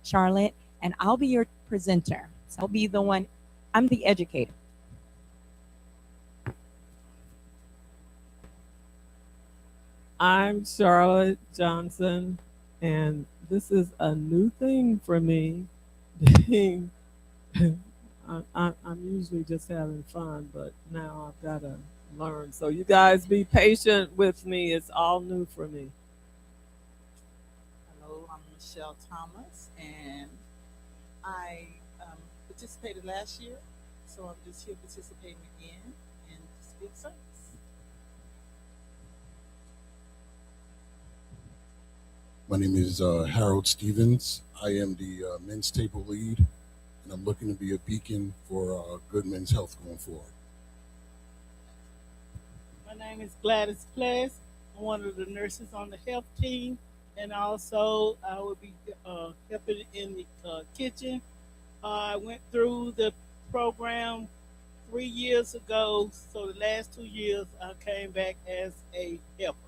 Charlotte, and I'll be your presenter. So I'll be the one, I'm the educator. I'm Charlotte Johnson, and this is a new thing for me. Being, I'm usually just having fun, but now I've got to learn. So you guys be patient with me. It's all new for me. Hello, I'm Michelle Thomas, and I participated last year, so I'm just here participating again and just be of service. My name is Harold Stevens. I am the men's table lead, and I'm looking to be a beacon for good men's health going forward. My name is Gladys Pless. I'm one of the nurses on the health team, and also I will be helping in the kitchen. I went through the program 3 years ago, so the last 2 years I came back as a helper.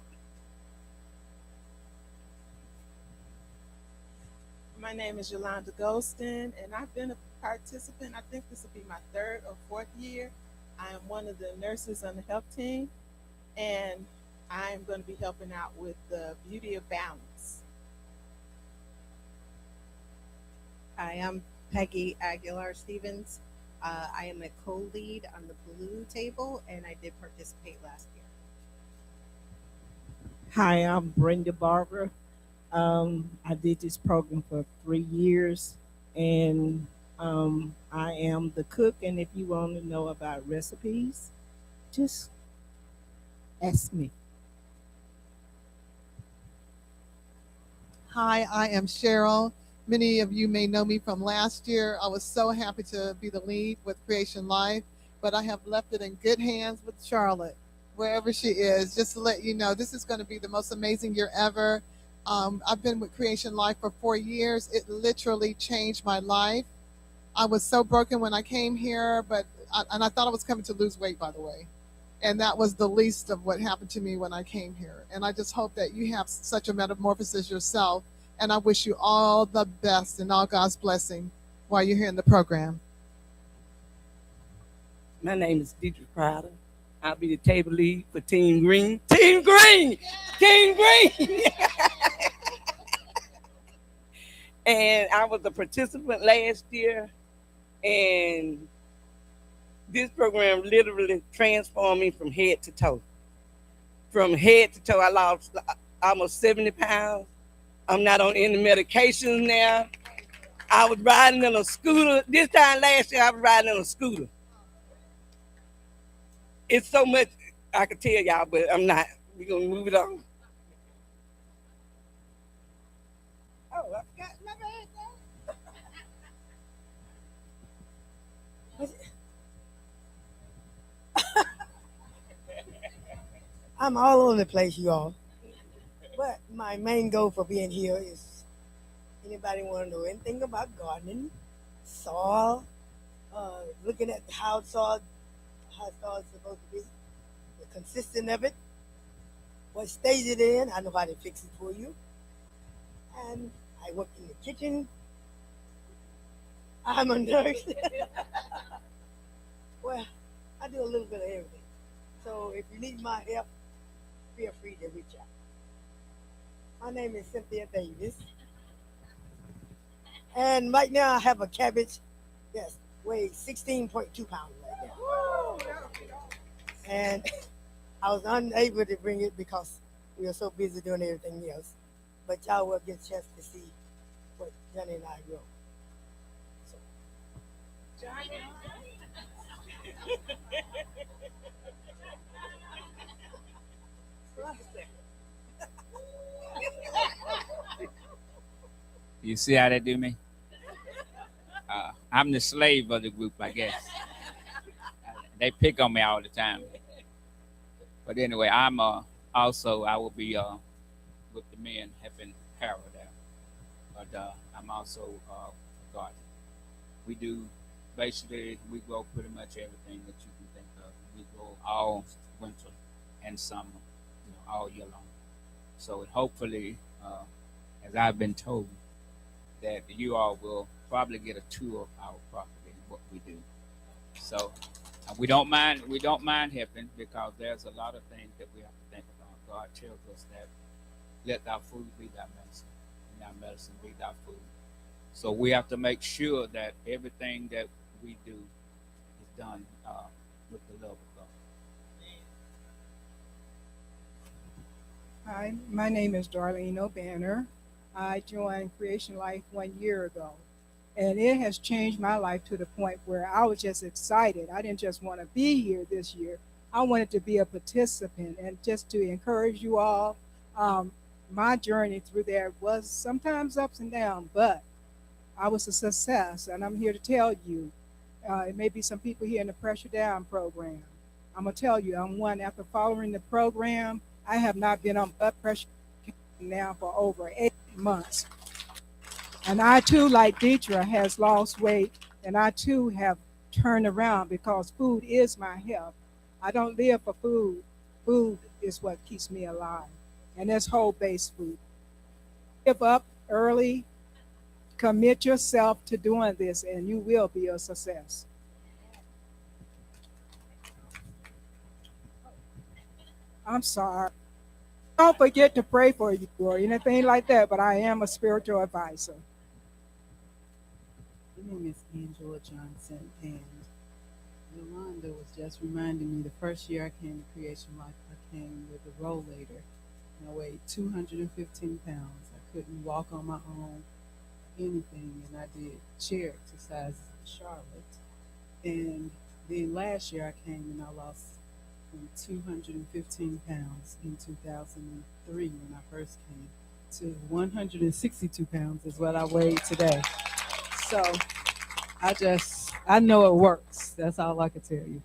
My name is Yolanda Golston, and I've been a participant. I think this will be my third or fourth year. I am one of the nurses on the health team, and I am going to be helping out with the Beauty of Balance. Hi, I'm Peggy Aguilar Stevens. I am a co-lead on the blue table, and I did participate last year. Hi, I'm Brenda Barber. I did this program for 3 years, and I am the cook. And if you want to know about recipes, just ask me. Hi, I am Cheryl. Many of you may know me from last year. I was so happy to be the lead with Creation Life, but I have left it in good hands with Charlotte, wherever she is. Just to let you know, this is going to be the most amazing year ever. I've been with Creation Life for 4 years. It literally changed my life. I was so broken when I came here, and I thought I was coming to lose weight, by the way. And that was the least of what happened to me when I came here. And I just hope that you have such a metamorphosis yourself. And I wish you all the best and all God's blessing while you're here in the program. My name is Deidre Crowder. I'll be the table lead for Team Green. Team Green! Team Green! And I was a participant last year, and this program literally transformed me from head to toe. From head to toe, I lost almost 70 pounds. I'm not on any medications now. I was riding in a scooter. This time last year, I was riding in a scooter. It's so much I could tell y'all, but I'm not. We're going to move it on. Oh, I forgot my bad. I'm all over the place, you all. But my main goal for being here is anybody want to know anything about gardening, soil, looking at how soil is supposed to be, the consistent of it, what stage it in. I know how to fix it for you. And I work in the kitchen. I'm a nurse. Well, I do a little bit of everything. So if you need my help, feel free to reach out. My name is Cynthia Davis. And right now I have a cabbage that's weighs 16.2 pounds right now. And I was unable to bring it because we were so busy doing everything else. But y'all will get a chance to see what Johnny and I grow. So. Johnny. You see how they do me? I'm the slave of the group, I guess. They pick on me all the time. But anyway, I'm also, I will be with the men helping Harold there. But I'm also a gardener. We do, basically, we grow pretty much everything that you can think of. We grow all winter and summer, all year long. So hopefully, as I've been told, that you all will probably get a tour of our property and what we do. So we don't mind helping because there's a lot of things that we have to think about. God tells us that let thy food be thy medicine, and thy medicine be thy food. So we have to make sure that everything that we do is done with the love of God. Hi, my name is Darlene O'Banner. I joined Creation Life 1 year ago, and it has changed my life to the point where I was just excited. I didn't just want to be here this year. I wanted to be a participant and just to encourage you all. My journey through there was sometimes ups and downs, but I was a success, and I'm here to tell you, it may be some people here in the Pressure Down program. I'm going to tell you, I'm one. After following the program, I have not been on blood pressure now for over 8 months. And I too, like Deidre, has lost weight, and I too have turned around because food is my health. I don't live for food. Food is what keeps me alive, and that's whole-based food. Give up early, commit yourself to doing this, and you will be a success. I'm sorry. Don't forget to pray for you or anything like that, but I am a spiritual advisor. My name is Angela Johnson, and Yolanda was just reminding me the first year I came to Creation Life, I came with a rollator. And I weighed 215 pounds. I couldn't walk on my own, anything, and I did chair exercises in Charlotte. And then last year I came and I lost from 215 pounds in 2003 when I first came to 162 pounds is what I weighed today. So I know it works. That's all I can tell you.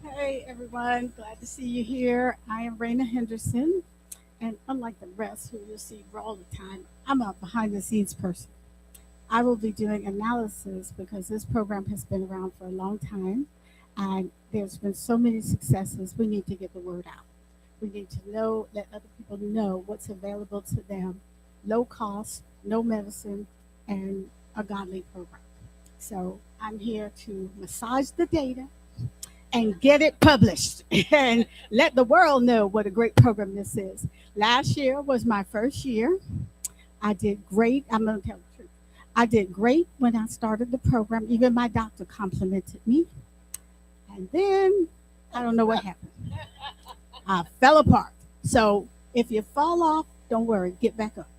Hey everyone, glad to see you here. I am Raina Henderson, and unlike the rest who you see all the time, I'm a behind the scenes person. I will be doing analysis because this program has been around for a long time, and there's been so many successes. We need to get the word out. We need to let other people know what's available to them, low cost, no medicine, and a godly program. So I'm here to massage the data and get it published and let the world know what a great program this is. Last year was my first year. I did great. I'm going to tell the truth. I did great when I started the program. Even my doctor complimented me. And then I don't know what happened. I fell apart. So if you fall off, don't worry, get back up.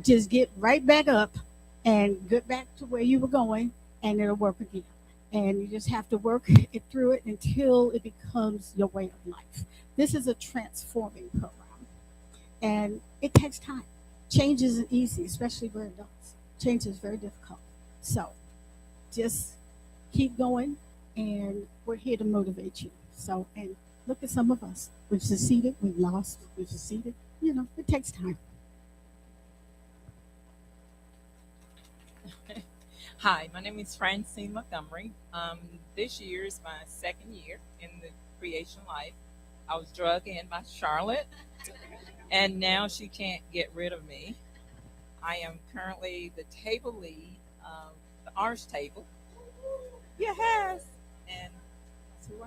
Just get right back up and get back to where you were going, and it'll work again. And you just have to work it through it until it becomes your way of life. This is a transforming program, and it takes time. Change isn't easy, especially for adults. Change is very difficult. So just keep going, and we're here to motivate you. So, and look at some of us. We've succeeded, we've lost, we've succeeded. You know, it takes time. Hi, my name is Francine Montgomery. This year is my second year in the Creation Life. I was drug in by Charlotte, and now she can't get rid of me. I am currently the table lead of the orange table. Yes, and that's who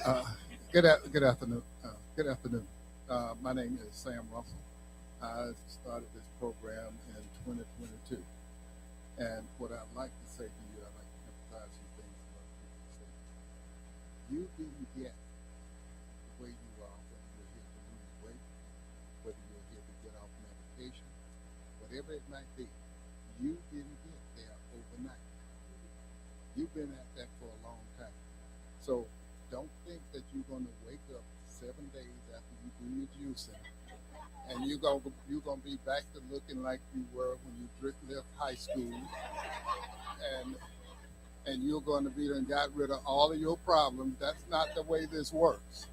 I am. Good afternoon. Good afternoon. My name is Sam Russell. I started this program in 2022. And what I'd like to say to you, I'd like to emphasize some things about people say. You didn't get the way you are, whether you're here to lose weight, whether you're here to get off medication, whatever it might be, you didn't get there overnight. You've been at that for a long time. So don't think that you're going to wake up 7 days after you do your juicing and you're gonna be back to looking like you were when you left high school, and you're going to be done got rid of all of your problems. That's not the way this works.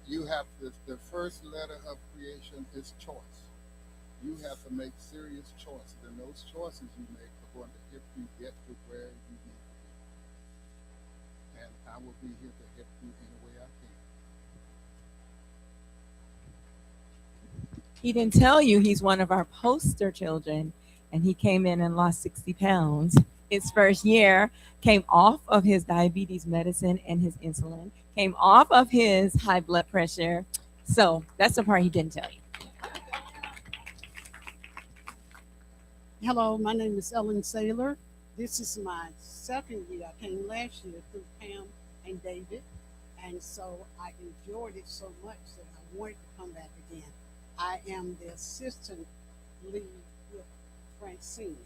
You have the first letter of creation is choice. You have to make serious choices, and those choices you make are going to help you get to where you need to be. and I will be here to help you any way I can. He didn't tell you he's one of our poster children, and he came in and lost 60 pounds his first year, came off of his diabetes medicine and his insulin, came off of his high blood pressure. So that's the part he didn't tell you. Hello, my name is Ellen Saylor. This is my second year. I came last year through Pam and David, and so I enjoyed it so much that I wanted to come back again. I am the assistant lead with Francine.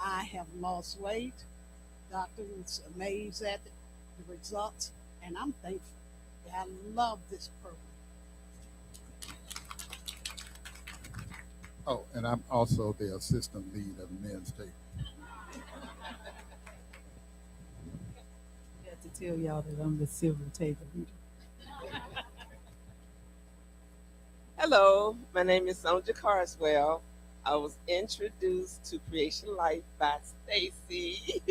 I have lost weight. Doctor was amazed at the results, and I'm thankful. I love this program. Oh, and I'm also the assistant lead of the men's table. I have to tell y'all that I'm the silver table leader. Hello, my name is Sonja Carswell. I was introduced to Creation Life by Stacy.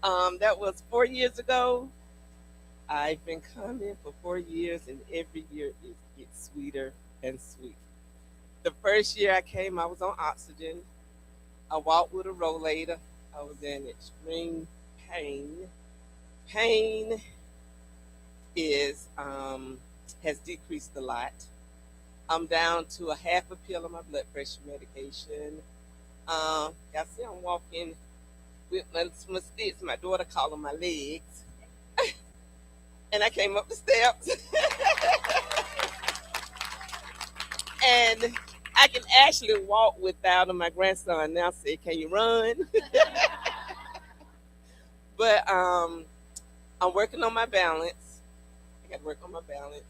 That was 4 years ago. I've been coming for 4 years, and every year it gets sweeter and sweeter. The first year I came, I was on oxygen. I walked with a rollator. I was in extreme pain. Pain is has decreased a lot. I'm down to a half a pill of my blood pressure medication. I see I'm walking with my sticks. My daughter called them my legs. And I came up the steps. And I can actually walk without them. My grandson now said, "Can you run?" But I'm working on my balance. I got to work on my balance.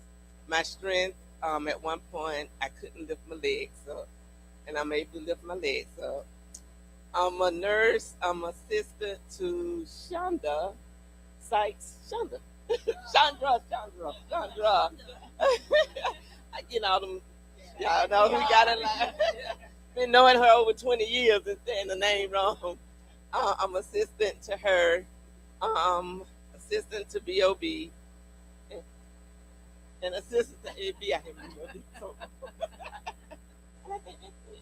My strength, at one point, I couldn't lift my legs up. And I'm able to lift my legs up. I'm a nurse. I'm assistant to Shonda Sykes. Shonda. Chandra. I get all them. Y'all know who got it. Been knowing her over 20 years and saying the name wrong. I'm assistant to her. Assistant to BOB. And assistant to AB. I didn't remember. So. And I think that's it.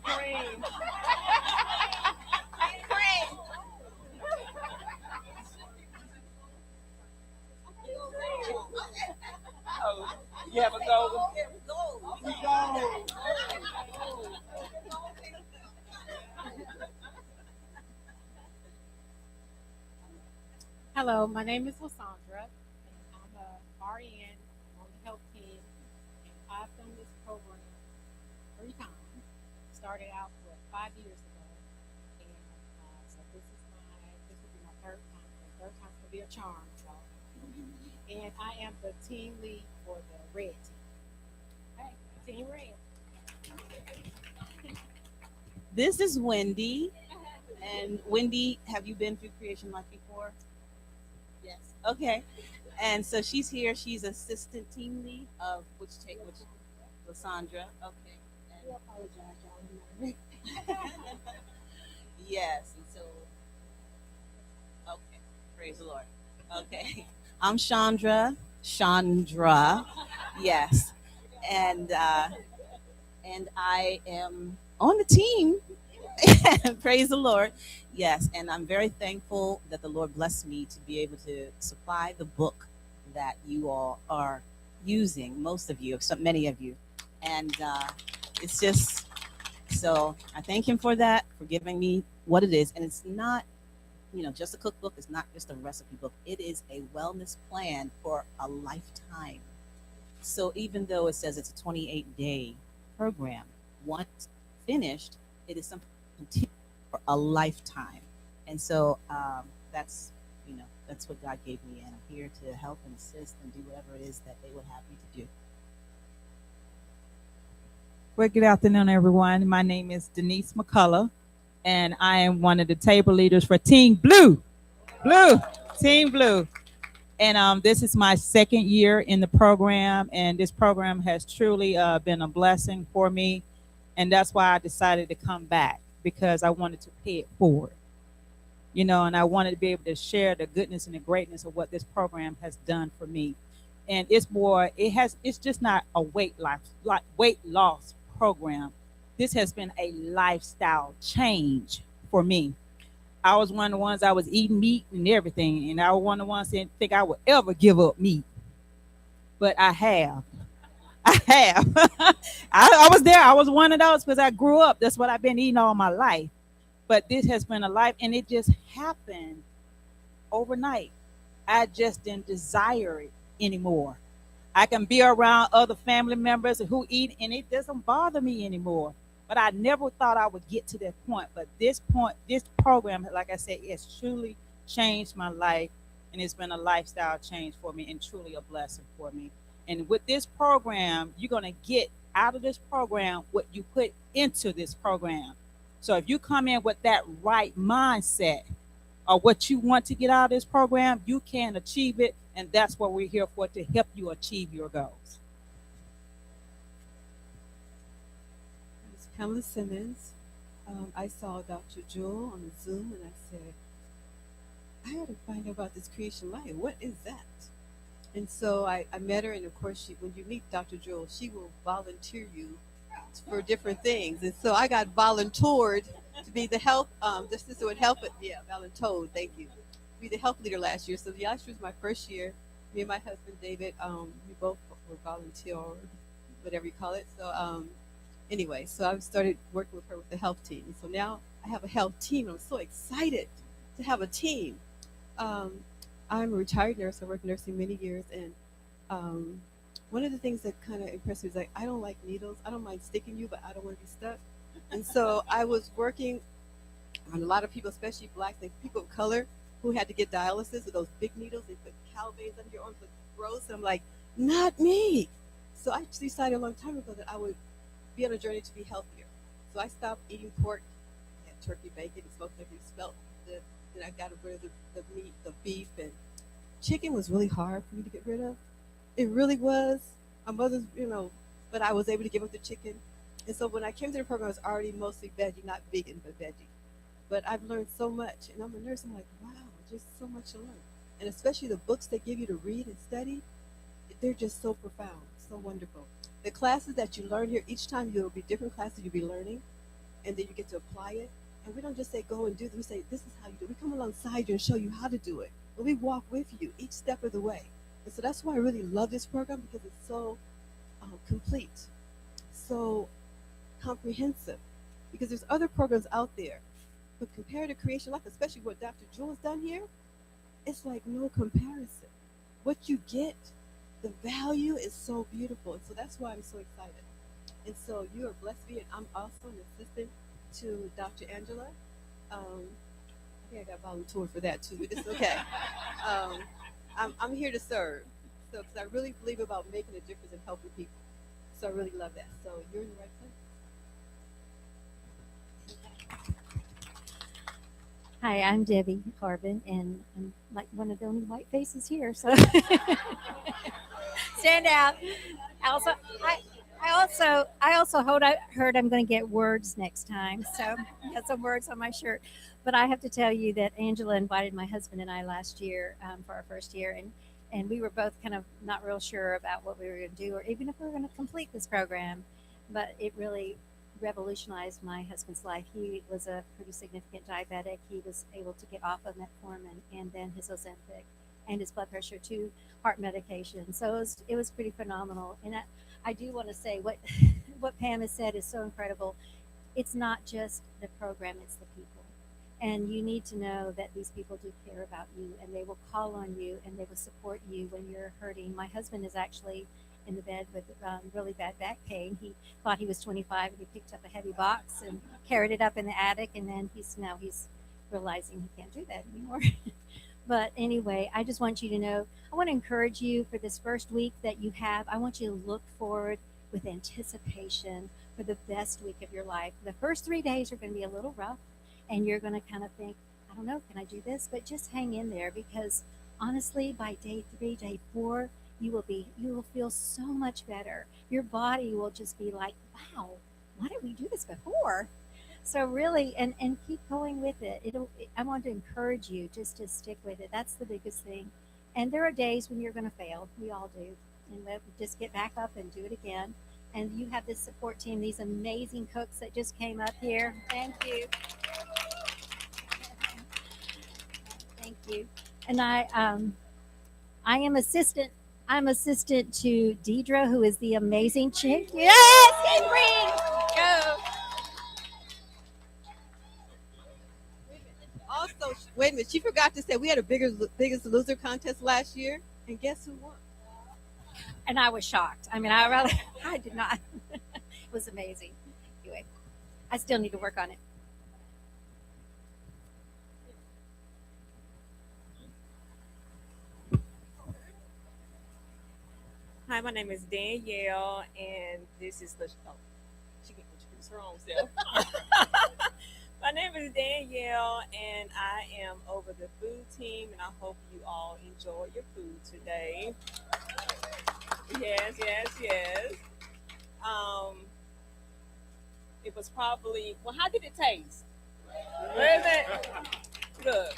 Cream. Oh, you have a goal? Hello, my name is Lysandra. I'm a RN on the health team, and I've done this program 3 times. Started out 5 years ago, and so this will be my third time. The third time's gonna be a charm, so. And I am the team lead for the red team. Hey, Team Red. This is Wendy. And Wendy, have you been through Creation Life before? Yes. Okay. And so she's here. She's assistant team lead of which Lysandra. Okay. I apologize, y'all. Yes. And so, okay. Praise the Lord. Okay. I'm Chandra. Yes. And I am on the team. Praise the Lord. Yes. And I'm very thankful that the Lord blessed me to be able to supply the book that you all are using, most of you, many of you. And it's just, so I thank him for that, for giving me what it is. And it's not, just a cookbook. It's not just a recipe book. It is a wellness plan for a lifetime. So even though it says it's a 28-day program, once finished, it is something for a lifetime. And so that's what God gave me. And I'm here to help and assist and do whatever it is that they would have me to do. Well, good afternoon, everyone. My name is Denise McCullough, and I am one of the table leaders for Team Blue. Team Blue. And this is my second year in the program, and this program has truly been a blessing for me. And that's why I decided to come back, because I wanted to pay it forward. You know, and I wanted to be able to share the goodness and the greatness of what this program has done for me. And it's just not a weight loss program. This has been a lifestyle change for me. I was one of the ones, I was eating meat and everything, and I was one of the ones that didn't think I would ever give up meat. But I have. I have. I was there. I was one of those because I grew up. That's what I've been eating all my life. But this has been a life, and it just happened overnight. I just didn't desire it anymore. I can be around other family members who eat, and it doesn't bother me anymore. But I never thought I would get to that point. But this program, like I said, it's truly changed my life, and it's been a lifestyle change for me, and truly a blessing for me. And with this program, you're going to get out of this program what you put into this program. So if you come in with that right mindset or what you want to get out of this program, you can achieve it. And that's what we're here for, to help you achieve your goals. It's Pamela Simmons. I saw Dr. Jewel on the Zoom, and I said, I got to find out about this creation life. What is that? And so I met her, and of course, when you meet Dr. Jewel, she will volunteer you for different things. And so I got volunteered to be the health, the sister would help it. Yeah, volunteered, thank you. Be the health leader last year. So last year was my first year. Me and my husband, David, we both were volunteer, or whatever you call it. So anyway, so I started working with her with the health team. And so now I have a health team. I'm so excited to have a team. I'm a retired nurse. I worked nursing many years, and one of the things that kind of impressed me is, like, I don't like needles. I don't mind sticking you, but I don't want to be stuck. And so I was working on a lot of people, especially blacks and people of color, who had to get dialysis with those big needles. They put cow veins under your arms, like gross. And I'm like, not me. So I decided a long time ago that I would be on a journey to be healthier. So I stopped eating pork. I had turkey bacon and smoked turkey, smelled good. Then I got rid of the meat, the beef, and chicken was really hard for me to get rid of. It really was. My mother's, but I was able to give up the chicken. And so when I came to the program, I was already mostly veggie, not vegan, but veggie. But I've learned so much. And I'm a nurse. I'm like, wow, just so much to learn. And especially the books they give you to read and study, they're just so profound, so wonderful. The classes that you learn here, each time you'll be different classes you'll be learning, and then you get to apply it. And we don't just say go and do this. We say, this is how you do it. We come alongside you and show you how to do it. But we walk with you each step of the way. And so that's why I really love this program, because it's so complete, so comprehensive. Because there's other programs out there, but compared to Creation Life, especially what Dr. Jewel has done here, it's like no comparison. What you get, the value is so beautiful. And so that's why I'm so excited. And so you are blessed to be, and I'm also an assistant to Dr. Angela. I think I got volunteered for that too, but it's okay. I'm here to serve. So, because I really believe about making a difference and helping people. So I really love that. So you're in the right place. Hi, I'm Debbie Harbin, and I'm like one of the only white faces here, so stand out. I also heard I'm going to get words next time, so I got some words on my shirt. But I have to tell you that Angela invited my husband and I last year for our first year, and we were both kind of not real sure about what we were going to do, or even if we were going to complete this program. But it really revolutionized my husband's life. He was a pretty significant diabetic. He was able to get off of metformin and then his Ozempic and his blood pressure, 2 heart medication. So it was pretty phenomenal. And I do want to say what Pam has said is so incredible. It's not just the program, it's the people. And you need to know that these people do care about you, and they will call on you, and they will support you when you're hurting. My husband is actually in the bed with really bad back pain. He thought he was 25, and he picked up a heavy box and carried it up in the attic, and then he's realizing he can't do that anymore. But anyway, I just want you to know, I want to encourage you for this first week that you have. I want you to look forward with anticipation for the best week of your life. The first 3 days are going to be a little rough, and you're going to kind of think, I don't know, can I do this? But just hang in there, because honestly, by day 3, day 4, you will feel so much better. Your body will just be like, wow, why didn't we do this before? So really, and keep going with it. I want to encourage you just to stick with it. That's the biggest thing. And there are days when you're going to fail. We all do. And we just get back up and do it again. And you have this support team, these amazing cooks that just came up here. Thank you. Thank you. And I am assistant. I'm assistant to Deidre, who is the amazing chick. Yes, Ingrid, go. Also, wait a minute, she forgot to say we had a biggest loser contest last year, and guess who won? And I was shocked. I mean, I did not. It was amazing. Anyway, I still need to work on it. Hi, my name is Danielle, and this is the. Oh, she can introduce her own self. My name is Danielle, and I am over the food team, and I hope you all enjoy your food today. Yes, yes, yes. It was probably, well, how did it taste? Where is it? Good.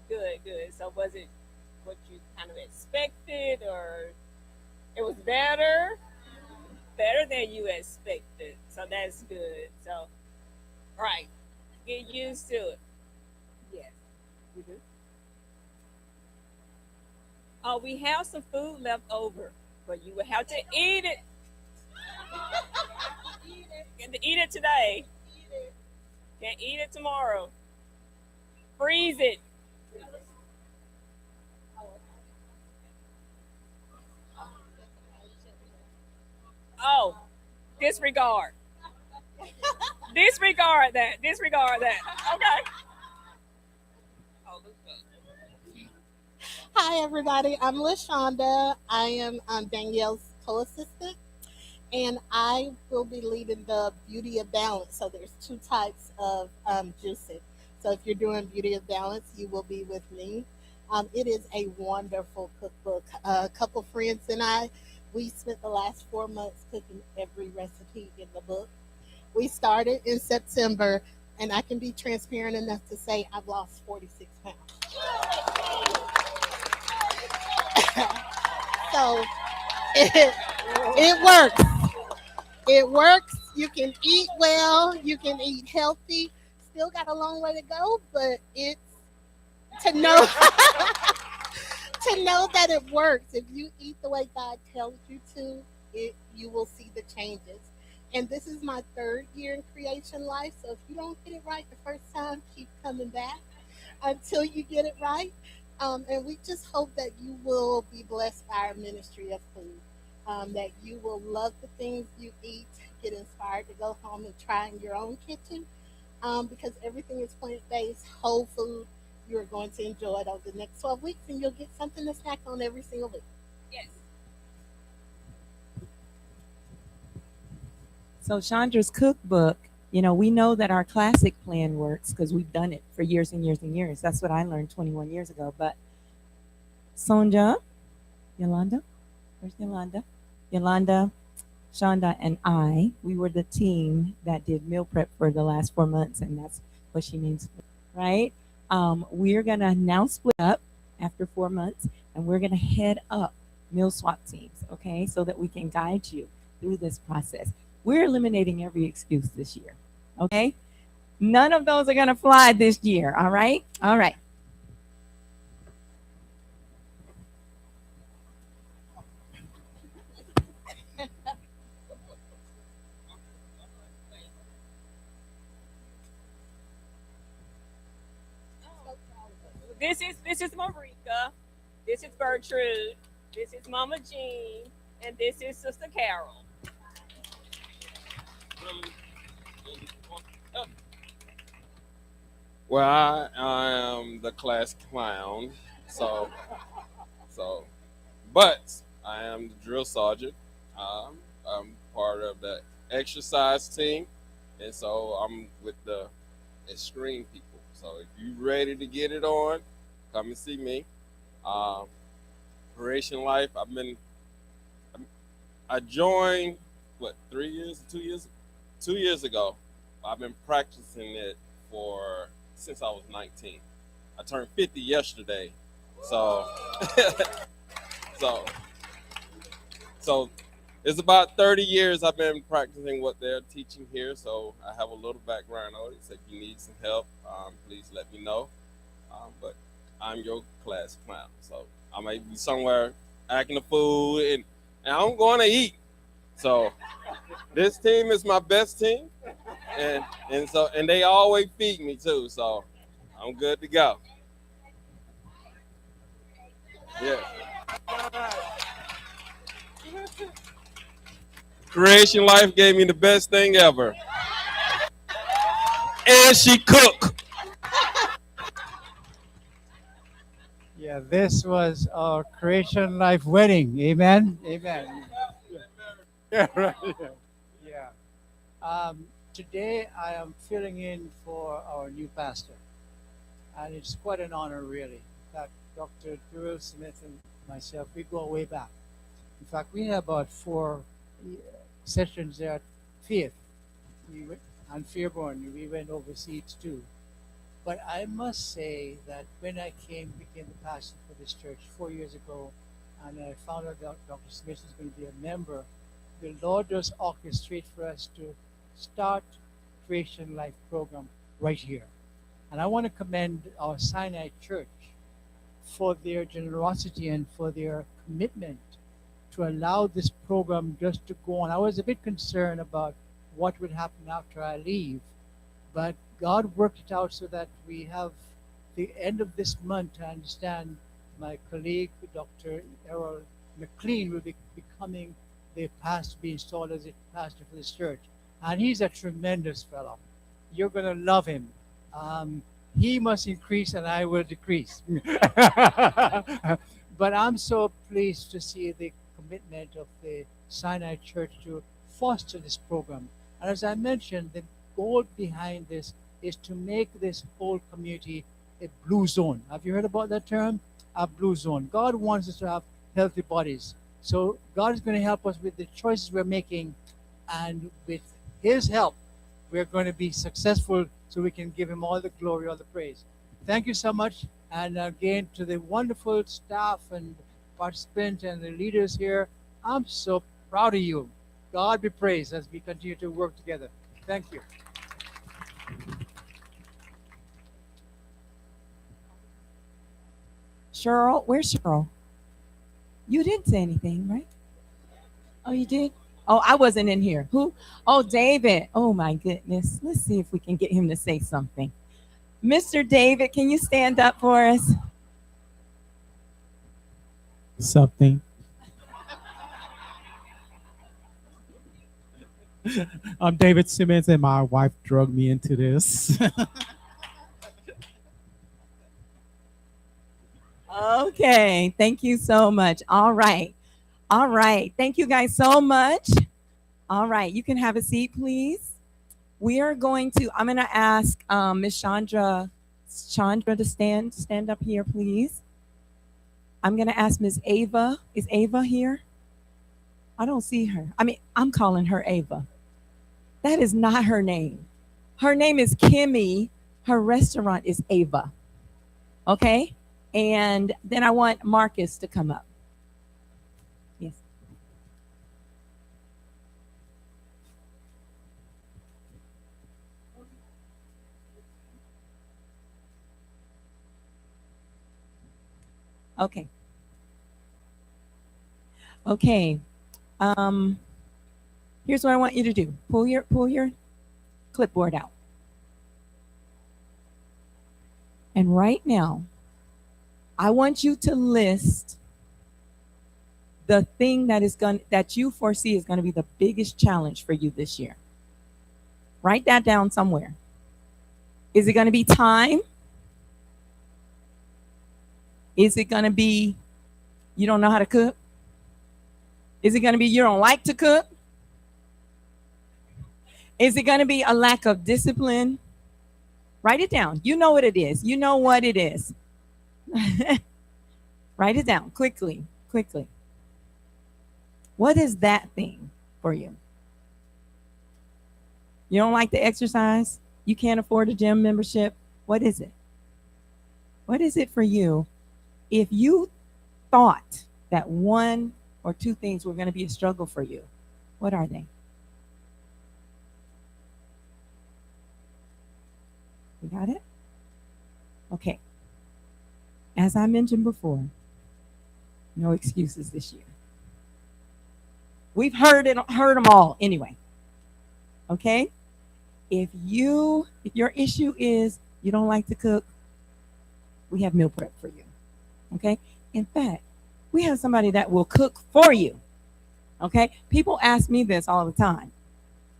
Good, good. So was it what you kind of expected, or it was better than you expected? So that's good. So, right, get used to it. Yes. Oh, we have some food left over, but you will have to eat it. Get to eat it today. Can't eat it tomorrow. Freeze it. Oh, disregard. Disregard that. Disregard that. Okay. Hi, everybody. I'm LaShonda. I am Danielle's co-assistant, and I will be leading the Beauty of Balance. So there's two types of juicing. So if you're doing Beauty of Balance, you will be with me. It is a wonderful cookbook. A couple friends and I, we spent the last 4 months cooking every recipe in the book. We started in September, and I can be transparent enough to say I've lost 46 pounds. So it works. It works. You can eat well. You can eat healthy. Still got a long way to go, but it's to know to know that it works. If you eat the way God tells you to, you will see the changes. And this is my 3rd year in Creation Life. So if you don't get it right the first time, keep coming back until you get it right. And we just hope that you will be blessed by our ministry of food, that you will love the things you eat, get inspired to go home and try in your own kitchen, because everything is plant-based, whole food. You are going to enjoy it over the next 12 weeks, and you'll get something to snack on every single week. Yes. So Chandra's cookbook, we know that our classic plan works because we've done it for years and years and years. That's what I learned 21 years ago. But Sonja, Yolanda, where's Yolanda? Yolanda, Shonda, and I, we were the team that did meal prep for the last 4 months, and that's what she means, right? We're going to now split up after 4 months, and we're going to head up meal swap teams, okay, so that we can guide you through this process. We're eliminating every excuse this year, okay? None of those are going to fly this year, all right? All right. This is Marika. This is Gertrude. This is Mama Jean, and this is Sister Carol. Well, I am the class clown, but I am the drill sergeant. I'm part of the exercise team, and so I'm with the extreme people. So if you're ready to get it on, come and see me. Creation Life. I joined 2 years 2 years ago. I've been practicing it since I was 19. I turned 50 yesterday, so so so it's about 30 years I've been practicing what they're teaching here. So I have a little background on it. So if you need some help, please let me know. But I'm your class clown, so I might be somewhere acting a fool, and I'm going to eat. So this team is my best team, and they always feed me too. So I'm good to go. Yeah. Creation Life gave me the best thing ever, and she cook. Yeah, this was our Creation Life wedding. Amen. Amen. Yeah, right. Yeah. Today I am filling in for our new pastor, and it's quite an honor, really. In fact, Dr. Durrell Smith and myself, we go way back. In fact, we had about 4 sessions there at Faith. We went on Fairborn. We went overseas too. But I must say that when I became the pastor for this church 4 years ago, and I found out that Dr. Smith is going to be a member, the Lord does orchestrate for us to start Creation Life program right here. And I want to commend our Sinai Church for their generosity and for their commitment to allow this program just to go on. I was a bit concerned about what would happen after I leave, but God worked it out so that we have the end of this month. I understand my colleague, Dr. Errol McLean, will be becoming the pastor, be installed as a pastor for this church. And he's a tremendous fellow. You're going to love him. He must increase and I will decrease. But I'm so pleased to see the commitment of the Sinai Church to foster this program. And as I mentioned, the goal behind this is to make this whole community a blue zone. Have you heard about that term? A blue zone. God wants us to have healthy bodies. So God is going to help us with the choices we're making, and with his help, we're going to be successful so we can give him all the glory, all the praise. Thank you so much. And again, to the wonderful staff and participants and the leaders here, I'm so proud of you. God be praised as we continue to work together. Thank you. Cheryl, where's Cheryl? You didn't say anything, right? Oh, you did? Oh, I wasn't in here. Who? Oh, David. Oh, my goodness. Let's see if we can get him to say something. Mr. David, can you stand up for us? Something. I'm David Simmons, and my wife drugged me into this. Okay, thank you so much. All right. Thank you guys so much. All right, you can have a seat, please. I'm going to ask Miss Chandra to stand up here, please. I'm going to ask Miss Ava. Is Ava here? I don't see her. I'm calling her Ava. That is not her name. Her name is Kimmy. Her restaurant is Ava. Okay? And then I want Marcus to come up. Yes. Okay. Okay. Here's what I want you to do. Pull your clipboard out. And right now, I want you to list the thing that you foresee is going to be the biggest challenge for you this year. Write that down somewhere. Is it going to be time? Is it going to be you don't know how to cook? Is it going to be you don't like to cook? Is it going to be a lack of discipline? Write it down. You know what it is. You know what it is. Write it down quickly. What is that thing for you? You don't like to exercise? You can't afford a gym membership? What is it? What is it for you? If you thought that one or two things were going to be a struggle for you, what are they? You got it? Okay. As I mentioned before, no excuses this year. We've heard them all anyway. Okay? If your issue is you don't like to cook, we have meal prep for you. Okay? In fact, we have somebody that will cook for you. Okay? People ask me this all the time.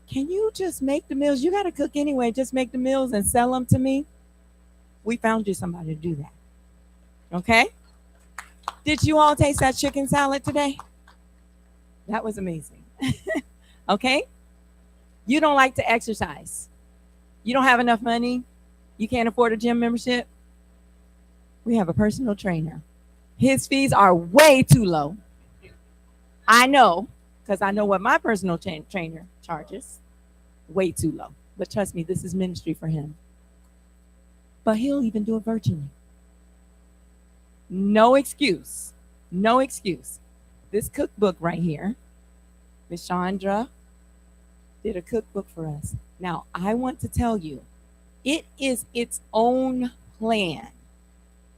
Can you just make the meals? You got to cook anyway. Just make the meals and sell them to me. We found you somebody to do that. Okay? Did you all taste that chicken salad today? That was amazing. Okay? You don't like to exercise. You don't have enough money. You can't afford a gym membership. We have a personal trainer. His fees are way too low. I know, because I know what my personal trainer charges. Way too low. But trust me, this is ministry for him. But he'll even do it virtually. No excuse. No excuse. This cookbook right here, Miss Chandra did a cookbook for us. Now, I want to tell you, it is its own plan.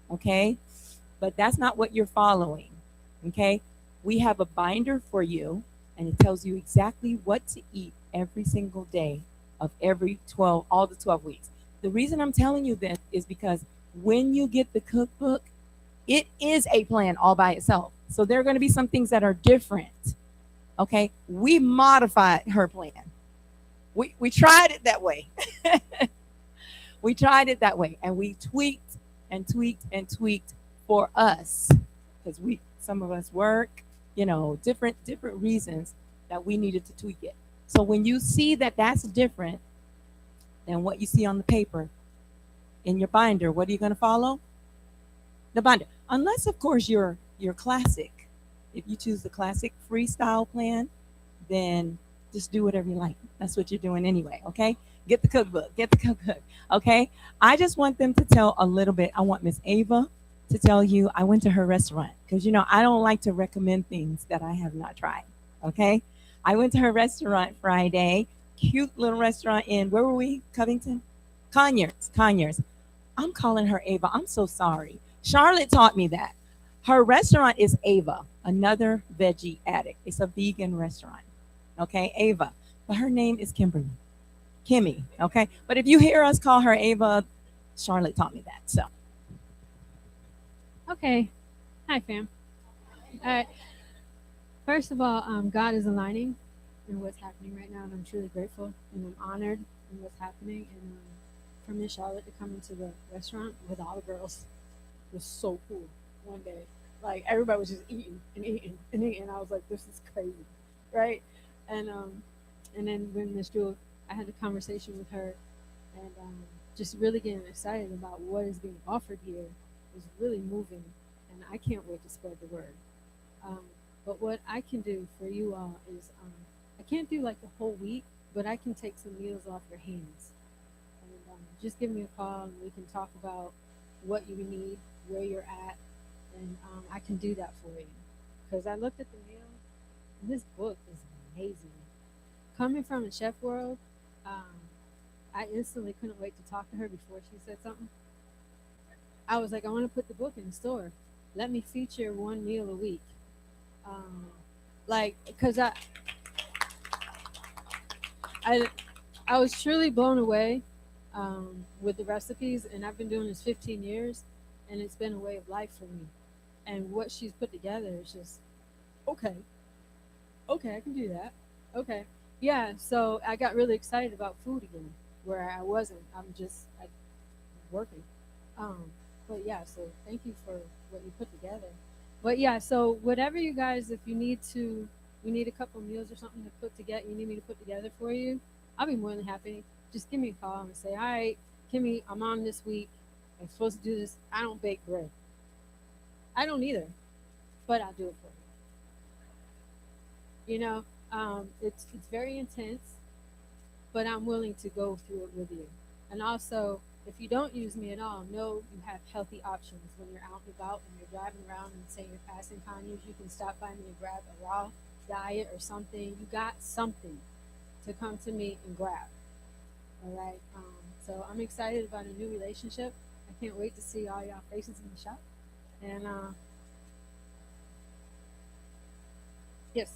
Okay? But that's not what you're following. Okay? We have a binder for you, and it tells you exactly what to eat every single day of all the 12 weeks. The reason I'm telling you this is because when you get the cookbook, it is a plan all by itself. So there are going to be some things that are different. Okay? We modified her plan. We tried it that way. We tried it that way, and we tweaked and tweaked and tweaked for us, because some of us work, different reasons that we needed to tweak it. So when you see that that's different than what you see on the paper in your binder, what are you going to follow? The binder. Unless, of course, you're classic. If you choose the classic freestyle plan, then just do whatever you like. That's what you're doing anyway, okay? Get the cookbook. Get the cookbook, okay? I just want them to tell a little bit. I want Miss Ava to tell you I went to her restaurant, because, I don't like to recommend things that I have not tried, okay? I went to her restaurant Friday. Cute little restaurant in, where were we? Covington? Conyers. I'm calling her Ava. I'm so sorry. Charlotte taught me that. Her restaurant is Ava, another veggie addict. It's a vegan restaurant. Okay, Ava. But her name is Kimmy. Okay. But if you hear us call her Ava, Charlotte taught me that. So. Okay. Hi, fam. All right. First of all, God is aligning in what's happening right now, and I'm truly grateful and I'm honored in what's happening. And for Miss Charlotte to come into the restaurant with all the girls was so cool one day. Like, everybody was just eating and eating and eating. I was like, this is crazy, right? And then when Miss Jewel, I had a conversation with her, and just really getting excited about what is being offered here was really moving, and I can't wait to spread the word. But what I can do for you all is, I can't do like the whole week, but I can take some meals off your hands. And just give me a call, and we can talk about what you need, where you're at, and I can do that for you. Because I looked at the meal, and this book is amazing. Coming from the chef world, I instantly couldn't wait to talk to her before she said something. I was like, I want to put the book in the store. Let me feature one meal a week. Because I was truly blown away with the recipes, and I've been doing this 15 years, and it's been a way of life for me. And what she's put together is just, okay, I can do that. Okay. Yeah, so I got really excited about food again, where I wasn't. I'm working. But yeah, so thank you for what you put together. But yeah, so whatever you guys, if you need a couple meals or something to put together, you need me to put together for you, I'll be more than happy. Just give me a call and say, all right, Kimmy, I'm on this week. I'm supposed to do this. I don't bake bread. I don't either, but I'll do it for you. It's very intense. but I'm willing to go through it with you. And also, if you don't use me at all, know you have healthy options when you're out and about and you're driving around and say you're passing Conyers, you can stop by me and grab a raw diet or something. You got something to come to me and grab. All right. So I'm excited about a new relationship. I can't wait to see all y'all faces in the shop. And yes,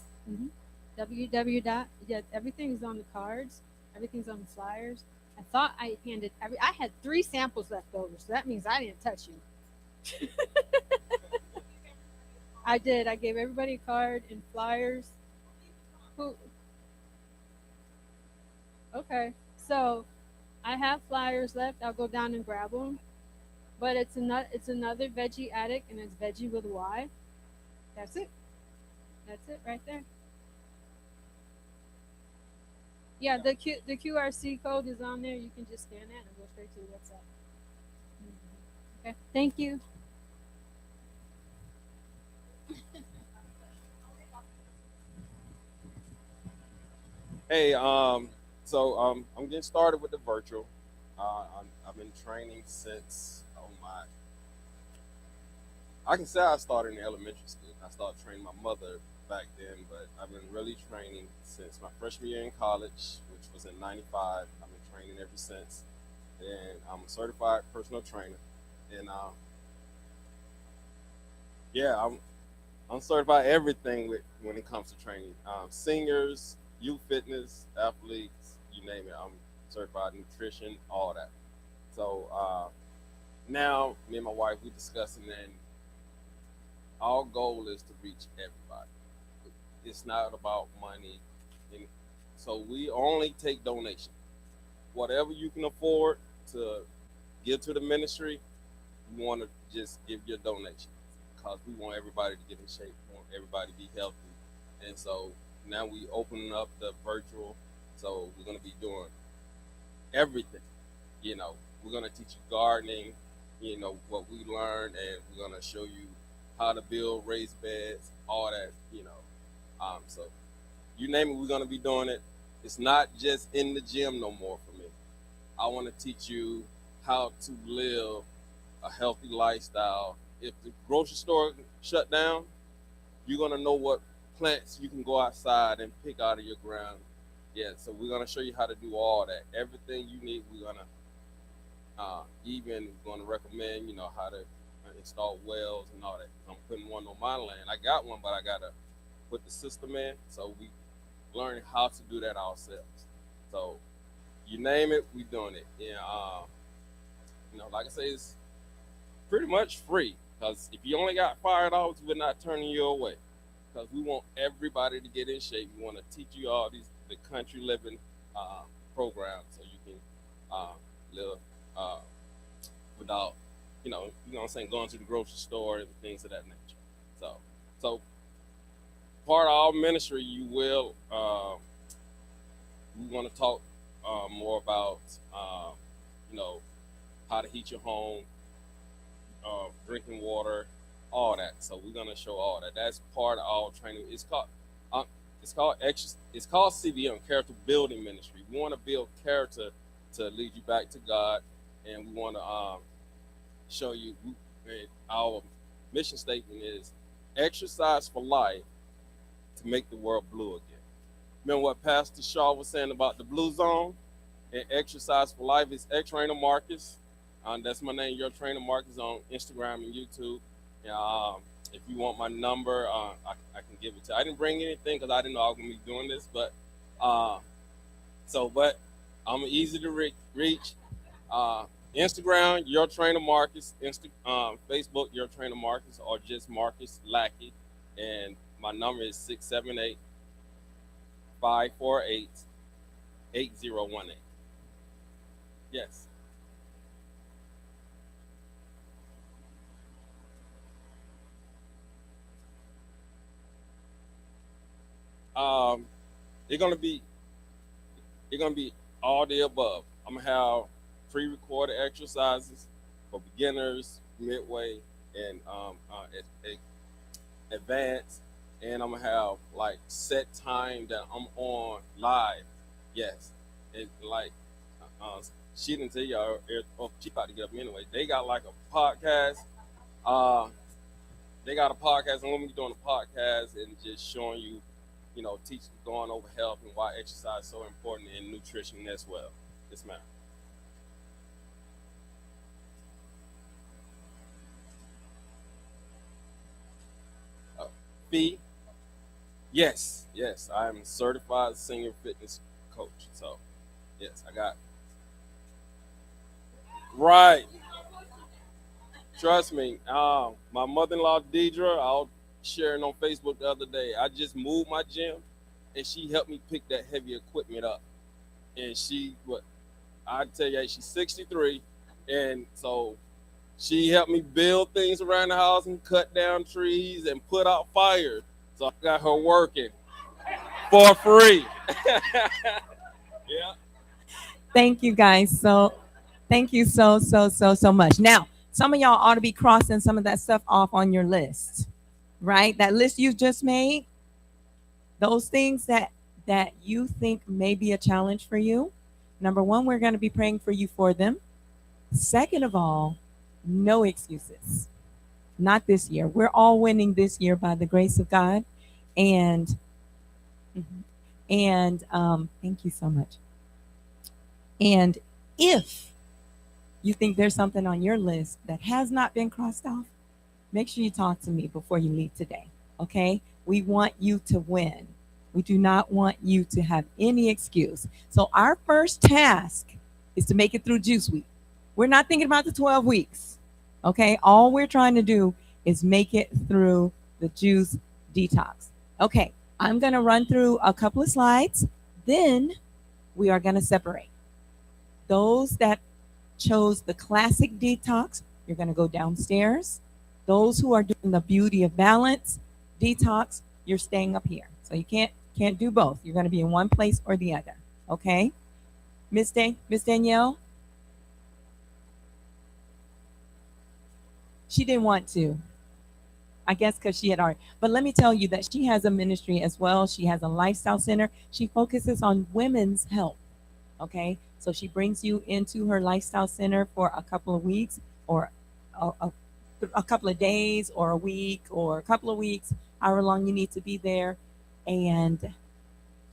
Yeah, everything's on the cards. Everything's on the flyers. I thought I had 3 samples left over, so that means I didn't touch you. I did. I gave everybody a card and flyers. Who? Okay, so I have flyers left. I'll go down and grab them. But it's another veggie addict, and it's veggie with a Y. That's it. That's it right there. Yeah, the QRC code is on there. You can just scan that and go straight to the website. Okay, thank you. Hey, so I'm getting started with the virtual. I've been training since, I can say I started in elementary school. I started training my mother back then, but I've been really training since my freshman year in college, which was in '95. I've been training ever since, and I'm a certified personal trainer. And yeah, I'm certified everything when it comes to training, seniors, youth fitness, athletes, you name it. I'm certified nutrition, all that. So now me and my wife, we discussing, and our goal is to reach everybody. It's not about money, and so we only take donations. Whatever you can afford to give to the ministry, we want to just give your donation because we want everybody to get in shape, we want everybody to be healthy, and so now we opening up the virtual. So we're gonna be doing everything. We're gonna teach you gardening, what we learned, and we're gonna show you how to build raised beds, all that, so you name it, we're gonna be doing it. It's not just in the gym no more for me. I want to teach you how to live a healthy lifestyle. If the grocery store shut down, you're gonna know what plants you can go outside and pick out of your ground. Yeah, so we're gonna show you how to do all that. Everything you need, we're gonna even gonna recommend, how to install wells and all that. I'm putting one on my land. I got one, but I gotta put the system in. So we learning how to do that ourselves. So you name it, we doing it. And like I say, it's pretty much free. Because if you only got $5, we're not turning you away. Because we want everybody to get in shape. We want to teach you all the country living programs, so you can live without, what I'm saying, going to the grocery store and things of that nature. So part of our ministry, you will, we want to talk more about, how to heat your home, drinking water, all that. So we're gonna show all that. That's part of our training. It's called CBM, Character Building Ministry. We want to build character to lead you back to God, and we want to show you. Our mission statement is exercise for life to make the world blue again. Remember what Pastor Shaw was saying about the blue zone? And exercise for life is X Trainer Marcus. That's my name, Your Trainer Marcus, on Instagram and YouTube. If you want my number, I can give it to you. I didn't bring anything because I didn't know I was going to be doing this, but I'm easy to reach. Instagram, Your Trainer Marcus. Facebook, Your Trainer Marcus, or just Marcus Lackey. And my number is 678-548-8018. Yes. It's gonna be all the above. I'm gonna have pre-recorded exercises for beginners, midway, and advanced, and I'm gonna have like set time that I'm on live. Yes, It like she didn't tell y'all. Oh, she about to get up anyway. They got like a podcast. They got a podcast, and we're doing a podcast and just showing you, teaching, going over health and why exercise is so important in nutrition as well. Yes, ma'am. Fee. Yes, I am a certified senior fitness coach. So, yes, I got. Right. Trust me. My mother-in-law Deidre, I was sharing on Facebook the other day. I just moved my gym, and she helped me pick that heavy equipment up. And I tell you, she's 63, and so she helped me build things around the house and cut down trees and put out fires. So I got her working for free. Yeah. Thank you guys. Thank you so much. Now, some of y'all ought to be crossing some of that stuff off on your list, right? That list you just made, those things that you think may be a challenge for you. Number one, we're going to be praying for you for them. Second of all, no excuses. Not this year. We're all winning this year by the grace of God. And thank you so much. And if you think there's something on your list that has not been crossed off, make sure you talk to me before you leave today. Okay? We want you to win. We do not want you to have any excuse. So our first task is to make it through Juice Week. We're not thinking about the 12 weeks. Okay? All we're trying to do is make it through the juice detox. Okay, I'm going to run through a couple of slides. Then we are going to separate. Those that chose the classic detox, you're going to go downstairs. Those who are doing the beauty of balance detox, you're staying up here. So you can't do both. You're going to be in one place or the other. Okay? Miss Danielle? She didn't want to. I guess because she had already. But let me tell you that she has a ministry as well. She has a lifestyle center. She focuses on women's health. Okay? So she brings you into her lifestyle center for a couple of weeks or a couple of days or a week or a couple of weeks, however long you need to be there. And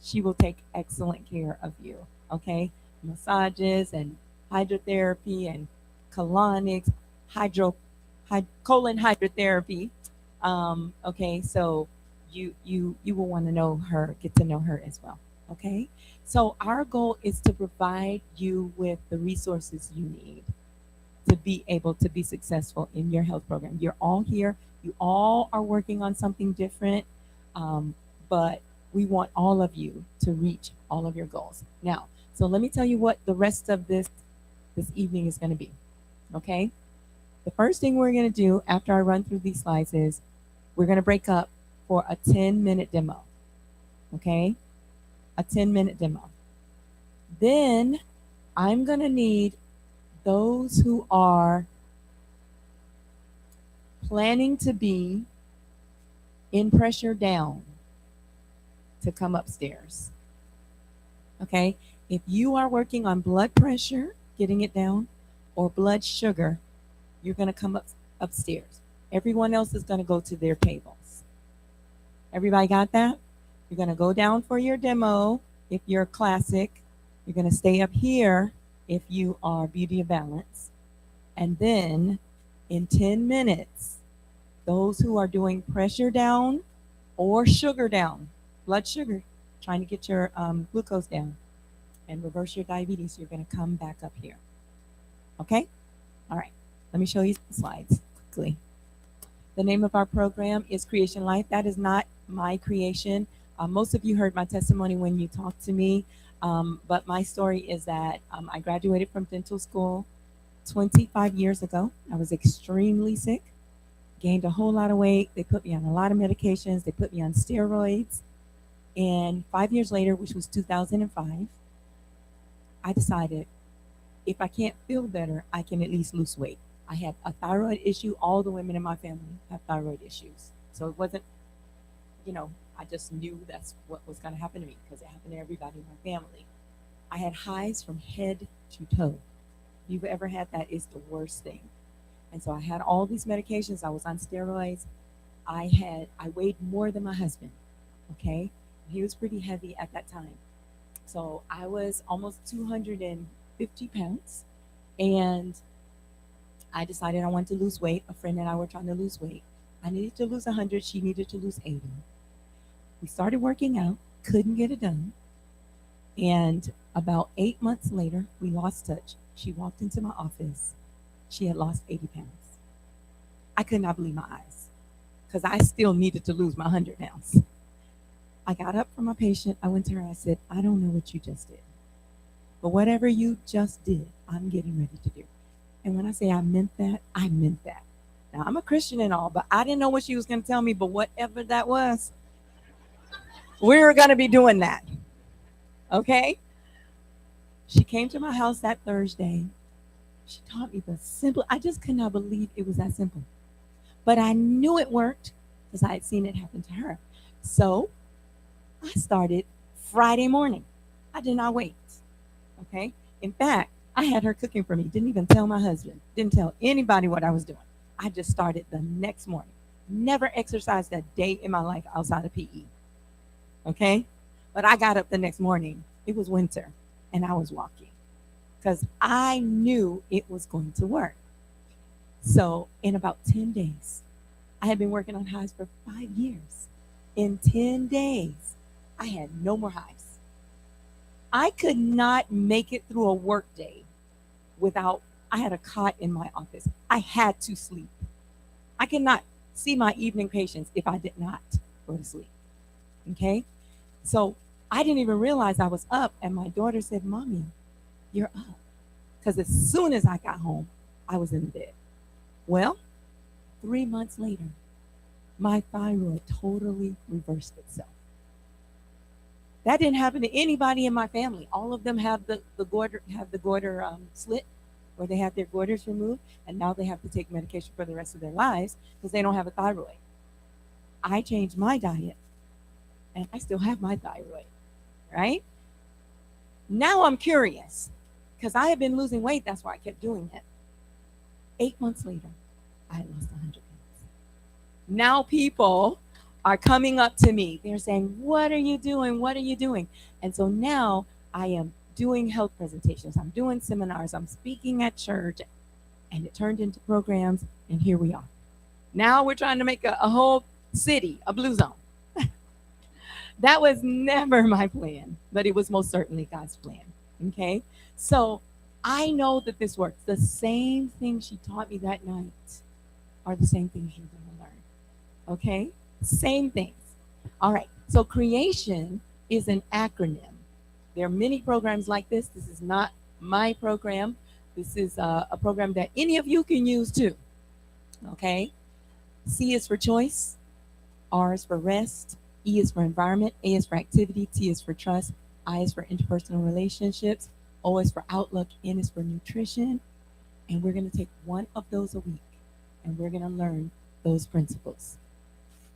she will take excellent care of you. Okay? Massages and hydrotherapy and colonics, colon hydrotherapy. Okay, so you will want to know her, get to know her as well. Okay, so our goal is to provide you with the resources you need to be able to be successful in your health program. You're all here. You all are working on something different, but we want all of you to reach all of your goals. Now, so let me tell you what the rest of this evening is going to be. Okay, the first thing we're going to do after I run through these slides is we're going to break up for a 10-minute demo. Okay? A 10-minute demo. Then I'm going to need those who are planning to be in pressure down to come upstairs. Okay? If you are working on blood pressure, getting it down, or blood sugar, you're going to come upstairs. Everyone else is going to go to their tables. Everybody got that? You're going to go down for your demo if you're classic. You're going to stay up here if you are beauty of balance. And then in 10 minutes, those who are doing pressure down or sugar down, blood sugar, trying to get your glucose down and reverse your diabetes, you're going to come back up here. Okay? All right. Let me show you some slides quickly. The name of our program is Creation Life. That is not my creation. Most of you heard my testimony when you talked to me, but my story is that I graduated from dental school 25 years ago. I was extremely sick, gained a whole lot of weight. They put me on a lot of medications. They put me on steroids. And 5 years later, which was 2005, I decided if I can't feel better, I can at least lose weight. I had a thyroid issue. All the women in my family have thyroid issues. So it wasn't, I just knew that's what was going to happen to me because it happened to everybody in my family. I had highs from head to toe. If you've ever had that, it's the worst thing. And so I had all these medications. I was on steroids. I weighed more than my husband. Okay. He was pretty heavy at that time. So I was almost 250 pounds. And I decided I wanted to lose weight. A friend and I were trying to lose weight. I needed to lose 100. She needed to lose 80. We started working out, couldn't get it done. And about 8 months later, we lost touch. She walked into my office. She had lost 80 pounds. I could not believe my eyes because I still needed to lose my 100 pounds. I got up from my patient. I went to her. I said, I don't know what you just did, but whatever you just did, I'm getting ready to do. And when I say I meant that, I meant that. Now, I'm a Christian and all, but I didn't know what she was going to tell me, but whatever that was, we were going to be doing that. Okay? She came to my house that Thursday. She taught me the simple, I just could not believe it was that simple. But I knew it worked because I had seen it happen to her. So I started Friday morning. I did not wait. Okay? In fact, I had her cooking for me. Didn't even tell my husband. Didn't tell anybody what I was doing. I just started the next morning. Never exercised a day in my life outside of PE. Okay? But I got up the next morning. It was winter and I was walking because I knew it was going to work. So in about 10 days, I had been working on highs for 5 years. In 10 days, I had no more highs. I could not make it through a work day without, I had a cot in my office. I had to sleep. I could not see my evening patients if I did not go to sleep. Okay? So I didn't even realize I was up, and my daughter said, Mommy, you're up. Because as soon as I got home, I was in bed. Well, 3 months later, my thyroid totally reversed itself. That didn't happen to anybody in my family. All of them have the goiter slit, where they have their goiters removed, and now they have to take medication for the rest of their lives because they don't have a thyroid. I changed my diet, and I still have my thyroid, right? Now I'm curious because I had been losing weight. That's why I kept doing it. 8 months later, I had lost 100 pounds. Now people are coming up to me. They're saying, what are you doing? What are you doing? And so now I am doing health presentations. I'm doing seminars. I'm speaking at church. And it turned into programs. And here we are. Now we're trying to make a whole city a blue zone. That was never my plan, but it was most certainly God's plan. Okay? So I know that this works. The same things she taught me that night are the same things you're going to learn. Okay? Same things. All right. So creation is an acronym. There are many programs like this. This is not my program. This is a program that any of you can use too. Okay? C is for choice. R is for rest. E is for environment. A is for activity. T is for trust. I is for interpersonal relationships. O is for outlook. N is for nutrition. And we're going to take one of those a week. And we're going to learn those principles.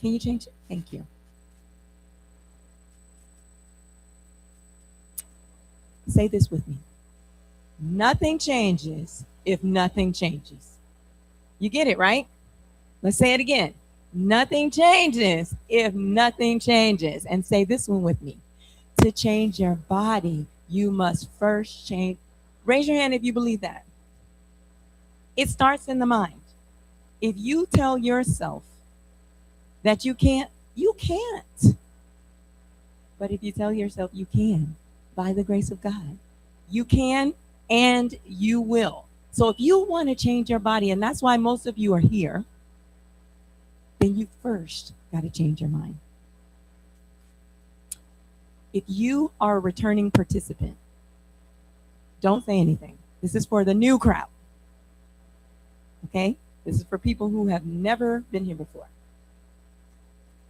Can you change it? Thank you. Say this with me. Nothing changes if nothing changes. You get it, right? Let's say it again. Nothing changes if nothing changes. And say this one with me. To change your body, you must first change. Raise your hand if you believe that. It starts in the mind. If you tell yourself that you can't, you can't. But if you tell yourself you can, by the grace of God, you can and you will. So if you want to change your body, and that's why most of you are here, then you first got to change your mind. If you are a returning participant, don't say anything. This is for the new crowd. Okay? This is for people who have never been here before.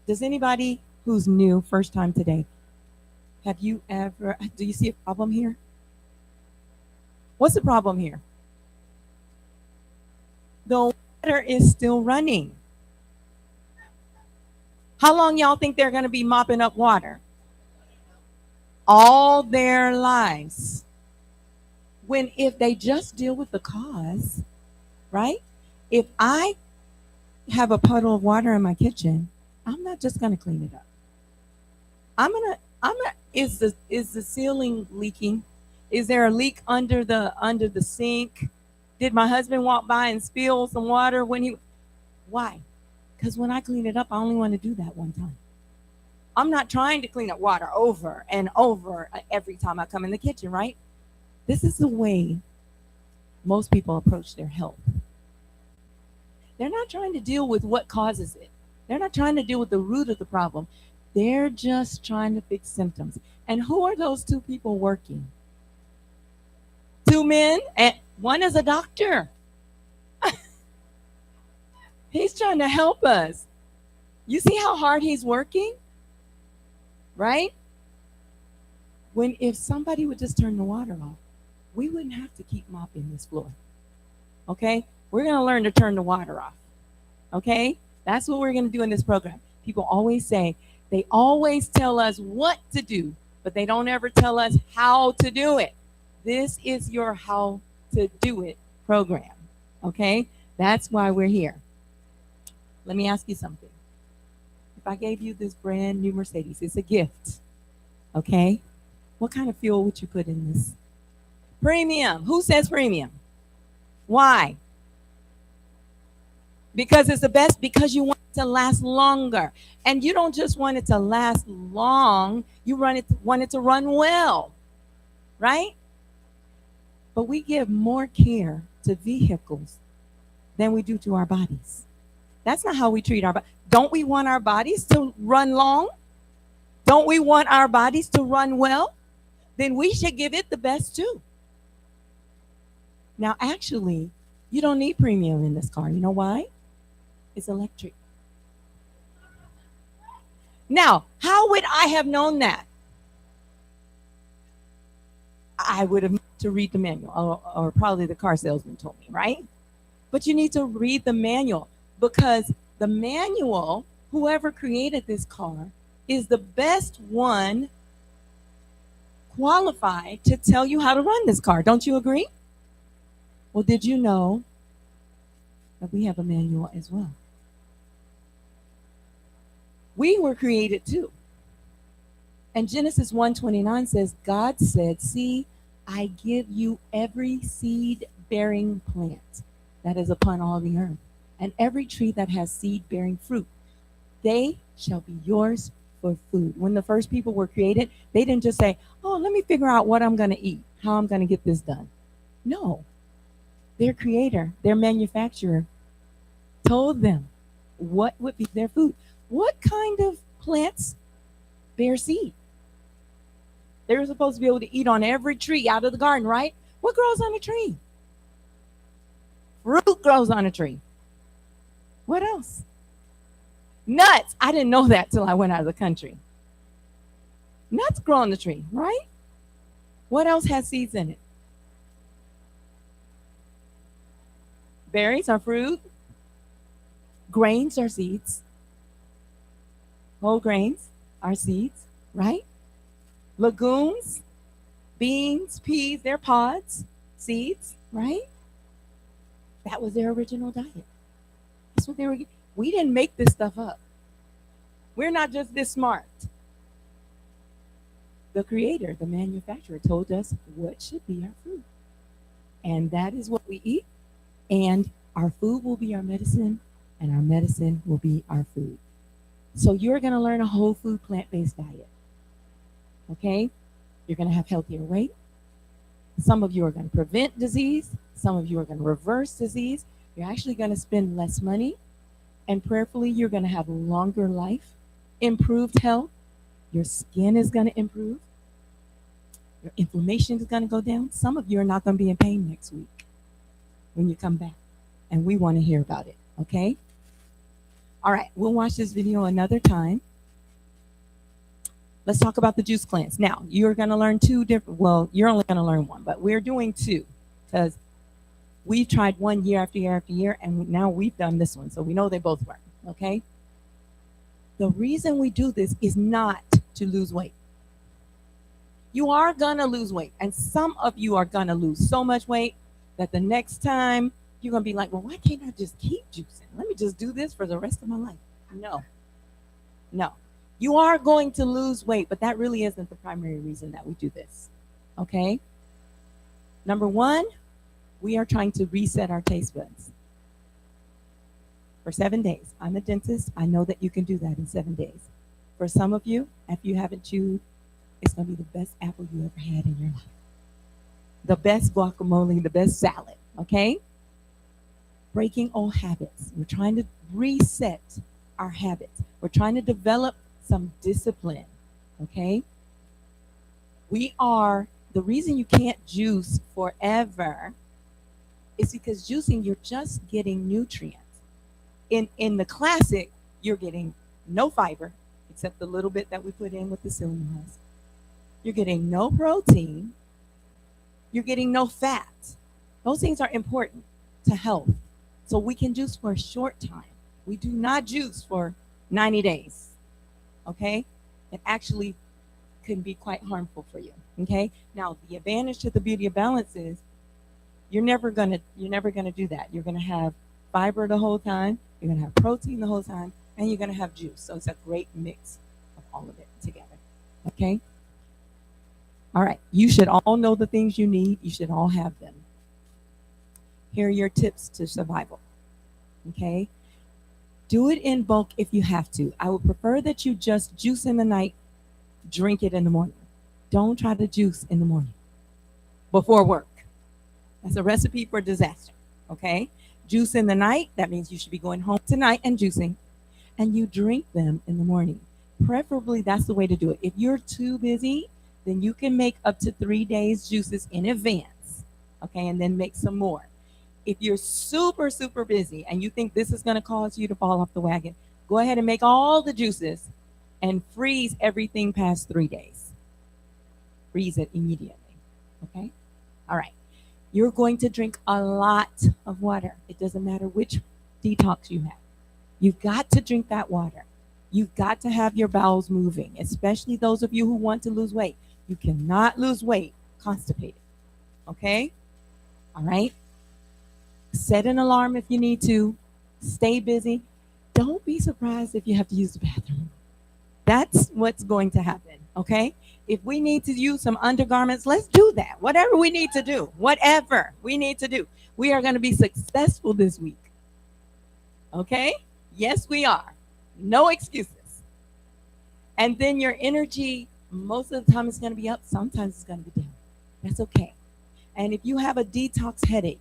Does anybody who's new, first time today, do you see a problem here? What's the problem here? The water is still running. How long y'all think they're going to be mopping up water? all their lives. When if they just deal with the cause, right? If I have a puddle of water in my kitchen, I'm not just going to clean it up. Is the ceiling leaking? Is there a leak under the sink? Did my husband walk by and spill some water why? Because when I clean it up, I only want to do that one time. I'm not trying to clean up water over and over every time I come in the kitchen, right? This is the way most people approach their health. They're not trying to deal with what causes it. They're not trying to deal with the root of the problem. They're just trying to fix symptoms. And who are those two people working? Two men, and one is a doctor. He's trying to help us. You see how hard he's working? Right? If somebody would just turn the water off, we wouldn't have to keep mopping this floor. Okay? We're going to learn to turn the water off. Okay? That's what we're going to do in this program. People always say, they always tell us what to do, but they don't ever tell us how to do it. This is your how to do it program. Okay? That's why we're here. Let me ask you something. If I gave you this brand new Mercedes, it's a gift. Okay? What kind of fuel would you put in this? Premium. Who says premium? Why? Because it's the best, because you want it to last longer. And you don't just want it to last long, you want it to run well. Right? But we give more care to vehicles than we do to our bodies. That's not how we treat our bodies. Don't we want our bodies to run long? Don't we want our bodies to run well? Then we should give it the best too. Now, actually, you don't need premium in this car. You know why? It's electric. Now, how would I have known that? I would have to read the manual, or probably the car salesman told me, right? But you need to read the manual, because the manual, whoever created this car, is the best one qualified to tell you how to run this car. Don't you agree? Well, did you know that we have a manual as well? We were created too. And Genesis 1:29 says, God said, see, I give you every seed-bearing plant that is upon all the earth, and every tree that has seed-bearing fruit. They shall be yours for food. When the first people were created, they didn't just say, oh, let me figure out what I'm going to eat, how I'm going to get this done. No. Their creator, their manufacturer, told them what would be their food. What kind of plants bear seed? They were supposed to be able to eat on every tree out of the garden, right? What grows on a tree? Fruit grows on a tree. What else? Nuts. I didn't know that till I went out of the country. Nuts grow on the tree, right? What else has seeds in it? Berries are fruit. Grains are seeds. Whole grains are seeds, right? Legumes, beans, peas, they're pods, seeds, right? That was their original diet. That's what they were getting. We didn't make this stuff up. We're not just this smart. The creator, the manufacturer, told us what should be our food. And that is what we eat. And our food will be our medicine, and our medicine will be our food. So you're going to learn a whole food, plant-based diet. Okay? You're going to have healthier weight. Some of you are going to prevent disease. Some of you are going to reverse disease. You're actually going to spend less money. And prayerfully, you're going to have longer life, improved health. Your skin is going to improve. Your inflammation is going to go down. Some of you are not going to be in pain next week when you come back. And we want to hear about it. Okay? All right. We'll watch this video another time. Let's talk about the juice cleanse. Now, you're going to learn two different, well, you're only going to learn one, but we're doing two because we've tried one year after year after year, and now we've done this one, so we know they both work, okay? The reason we do this is not to lose weight. You are going to lose weight. And some of you are going to lose so much weight that the next time you're going to be like, well, why can't I just keep juicing? Let me just do this for the rest of my life. No. No. You are going to lose weight, but that really isn't the primary reason that we do this. Okay? Number one, we are trying to reset our taste buds for 7 days. I'm a dentist. I know that you can do that in 7 days. For some of you, if you haven't chewed, it's going to be the best apple you ever had in your life. The best guacamole, the best salad, okay? Breaking old habits. We're trying to reset our habits. We're trying to develop some discipline, okay? The reason you can't juice forever is because juicing, you're just getting nutrients. In the classic, you're getting no fiber, except the little bit that we put in with the psyllium husk. You're getting no protein. You're getting no fat. Those things are important to health. So we can juice for a short time. We do not juice for 90 days, okay? It actually can be quite harmful for you, okay? Now, the advantage to the Beauty of Balance is you're never gonna do that. You're gonna have fiber the whole time, you're gonna have protein the whole time, and you're gonna have juice. So it's a great mix of all of it together, okay? All right, you should all know the things you need. You should all have them. Here are your tips to survival, okay? Do it in bulk if you have to. I would prefer that you just juice in the night, drink it in the morning. Don't try to juice in the morning before work. That's a recipe for disaster, okay? Juice in the night, that means you should be going home tonight and juicing, and you drink them in the morning. Preferably, that's the way to do it. If you're too busy, then you can make up to 3 days juices in advance, okay, and then make some more. If you're super, super busy and you think this is going to cause you to fall off the wagon, go ahead and make all the juices and freeze everything past 3 days. Freeze it immediately, okay? All right. You're going to drink a lot of water. It doesn't matter which detox you have. You've got to drink that water. You've got to have your bowels moving, especially those of you who want to lose weight. You cannot lose weight constipated, okay? All right? Set an alarm if you need to. Stay busy. Don't be surprised if you have to use the bathroom. That's what's going to happen, okay? If we need to use some undergarments, let's do that. Whatever we need to do. Whatever we need to do. We are going to be successful this week, okay? Yes, we are. No excuses. And then your energy, most of the time it's going to be up. Sometimes it's going to be down. That's okay. And if you have a detox headache,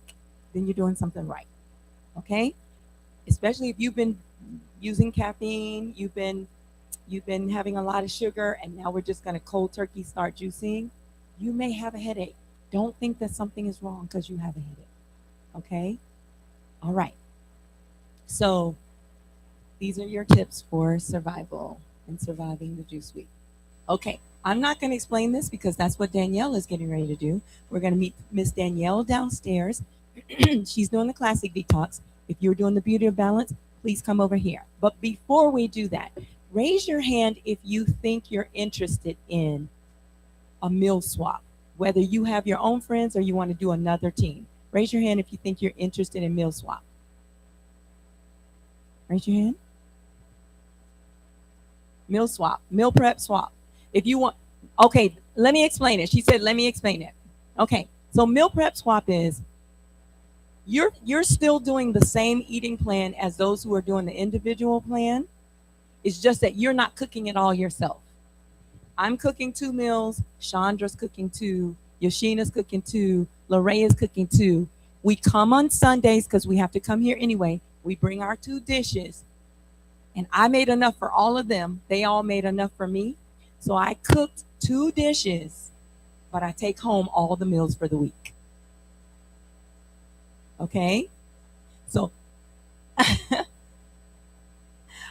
then you're doing something right, okay? Especially if you've been using caffeine, you've been having a lot of sugar, and now we're just going to cold turkey start juicing. You may have a headache. Don't think that something is wrong because you have a headache, okay? All right. So these are your tips for survival and surviving the juice week. Okay, I'm not going to explain this because that's what Danielle is getting ready to do. We're going to meet Miss Danielle downstairs. She's doing the classic detox. If you're doing the Beauty of Balance, please come over here. But before we do that, raise your hand if you think you're interested in a meal swap, whether you have your own friends or you want to do another team. Raise your hand if you think you're interested in meal swap. Raise your hand. Meal swap, meal prep swap. If you want, okay, let me explain it. She said, let me explain it. Okay, so meal prep swap is you're still doing the same eating plan as those who are doing the individual plan. It's just that you're not cooking it all yourself. I'm cooking 2 meals. Chandra's cooking 2. Yoshina's cooking 2. Lorraia's cooking 2. We come on Sundays because we have to come here anyway. We bring our 2 dishes. And I made enough for all of them. They all made enough for me. So I cooked 2 dishes, but I take home all the meals for the week. Okay? So,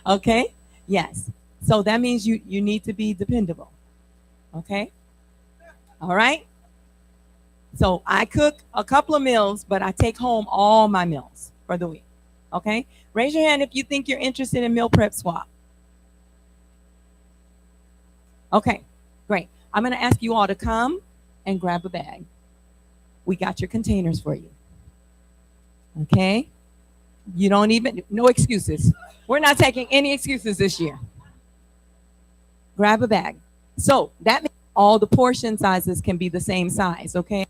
okay? Yes. So that means you need to be dependable. Okay? All right? So I cook a couple of meals, but I take home all my meals for the week. Okay? Raise your hand if you think you're interested in meal prep swap. Okay, great. I'm going to ask you all to come and grab a bag. We got your containers for you. Okay? You don't even, no excuses. We're not taking any excuses this year. Grab a bag. So that means all the portion sizes can be the same size, okay?